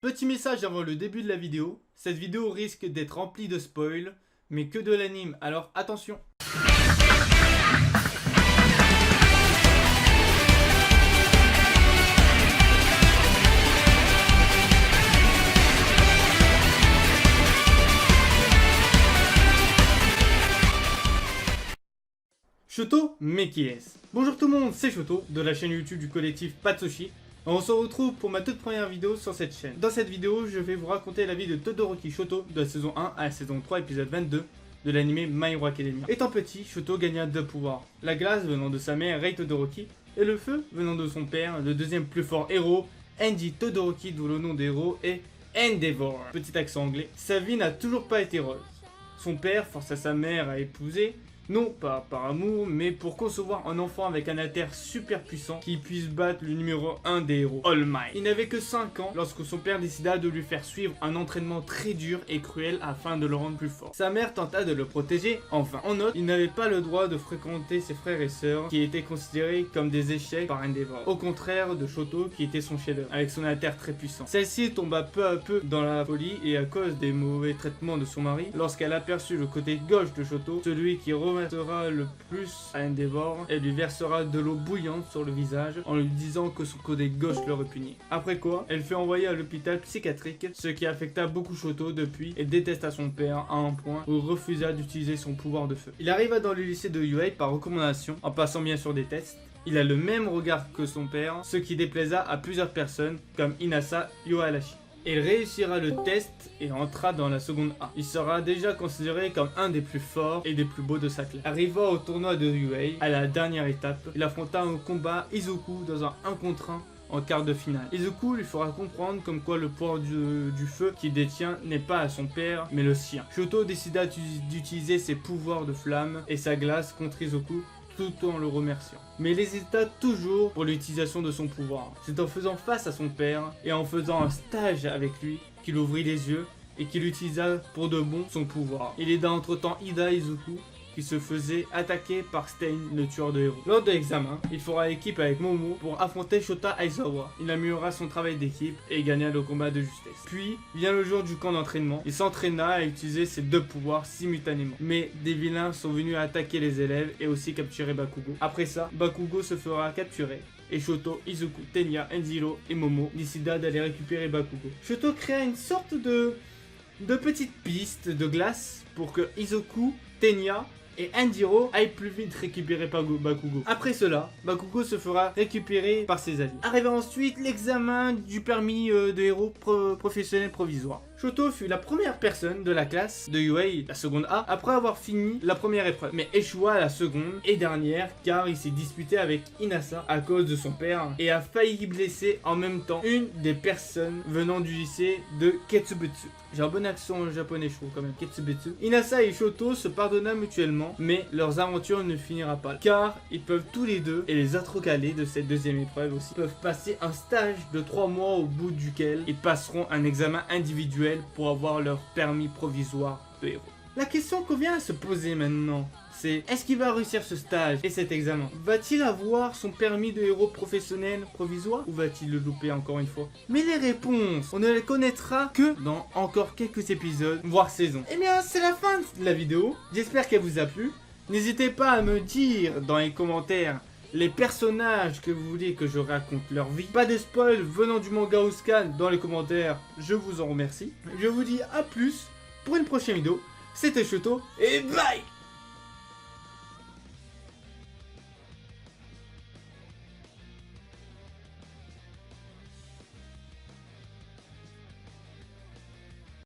Petit message avant le début de la vidéo, cette vidéo risque d'être remplie de spoils, mais que de l'anime, alors attention. Shoto, mais qui est-ce? Bonjour tout le monde, c'est Shoto, de la chaîne YouTube du collectif Patsushi. On se retrouve pour ma toute première vidéo sur cette chaîne. Dans cette vidéo, je vais vous raconter la vie de Todoroki Shoto de la saison 1 à la saison 3, épisode 22 de l'anime My Hero Academia. Étant petit, Shoto gagna deux pouvoirs. La glace venant de sa mère, Rei Todoroki, et le feu venant de son père, le deuxième plus fort héros, Andy Todoroki, d'où le nom des héros est Endeavor. Petit accent anglais. Sa vie n'a toujours pas été rose. Son père força sa mère à épouser, non pas par amour, mais pour concevoir un enfant avec un alter super puissant qui puisse battre le numéro 1 des héros, All Might. Il n'avait que 5 ans lorsque son père décida de lui faire suivre un entraînement très dur et cruel afin de le rendre plus fort. Sa mère tenta de le protéger, enfin. En outre, il n'avait pas le droit de fréquenter ses frères et sœurs qui étaient considérés comme des échecs par Endeavor. Au contraire de Shoto qui était son chef-d'œuvre, avec son alter très puissant. Celle-ci tomba peu à peu dans la folie et à cause des mauvais traitements de son mari, lorsqu'elle aperçut le côté gauche de Shoto, celui qui remettra le plus à Endeavor, elle lui versera de l'eau bouillante sur le visage en lui disant que son côté gauche le répugnait. Après quoi, elle fut envoyée à l'hôpital psychiatrique, ce qui affecta beaucoup Shoto depuis et détesta son père à un point où il refusa d'utiliser son pouvoir de feu. Il arriva dans le lycée de Yuei par recommandation, en passant bien sûr des tests. Il a le même regard que son père, ce qui déplaisa à plusieurs personnes comme Inasa Yoarashi. Il réussira le test et entra dans la seconde A. Il sera déjà considéré comme un des plus forts et des plus beaux de sa classe. Arriva au tournoi de Yuei, à la dernière étape, il affronta au combat Izuku dans un 1 contre 1 en quart de finale. Izuku lui fera comprendre comme quoi le pouvoir du feu qu'il détient n'est pas à son père mais le sien. Shoto décida d'utiliser ses pouvoirs de flamme et sa glace contre Izuku, tout en le remerciant. Mais il hésita toujours pour l'utilisation de son pouvoir. C'est en faisant face à son père et en faisant un stage avec lui qu'il ouvrit les yeux et qu'il utilisa pour de bon son pouvoir. Il aida entre-temps Ida Izuku qui se faisait attaquer par Stein, le tueur de héros. Lors de l'examen, il fera équipe avec Momo pour affronter Shota Aizawa. Il améliora son travail d'équipe et gagna le combat de justesse. Puis, vient le jour du camp d'entraînement. Il s'entraîna à utiliser ses deux pouvoirs simultanément. Mais des vilains sont venus attaquer les élèves et aussi capturer Bakugo. Après ça, Bakugo se fera capturer. Et Shoto, Izuku, Tenya, Enziro et Momo décida d'aller récupérer Bakugo. Shoto créa une sorte de petite piste de glace pour que Izuku, Tenya et Enziro aille plus vite récupérer Bakugo. Après cela, Bakugo se fera récupérer par ses alliés. Arriva ensuite l'examen du permis de héros professionnel provisoire. Shoto fut la première personne de la classe de Yuei, la seconde A, après avoir fini la première épreuve, mais échoua la seconde et dernière car il s'est disputé avec Inasa à cause de son père et a failli blesser en même temps une des personnes venant du lycée de Ketsubutsu. J'ai un bon accent japonais, je trouve quand même, Ketsubutsu. Inasa et Shoto se pardonna mutuellement, mais leurs aventures ne finira pas, car ils peuvent tous les deux, et les autres calés de cette deuxième épreuve aussi, peuvent passer un stage de 3 mois au bout duquel ils passeront un examen individuel pour avoir leur permis provisoire de héros. La question qu'on vient à se poser maintenant, c'est est-ce qu'il va réussir ce stage et cet examen? Va-t-il avoir son permis de héros professionnel provisoire ou va-t-il le louper encore une fois? Mais les réponses, on ne les connaîtra que dans encore quelques épisodes, voire saisons. Eh bien, c'est la fin de la vidéo. J'espère qu'elle vous a plu. N'hésitez pas à me dire dans les commentaires les personnages que vous voulez que je raconte leur vie. Pas de spoil venant du manga ou scan dans les commentaires, je vous en remercie. Je vous dis à plus pour une prochaine vidéo. C'était Shoto et bye.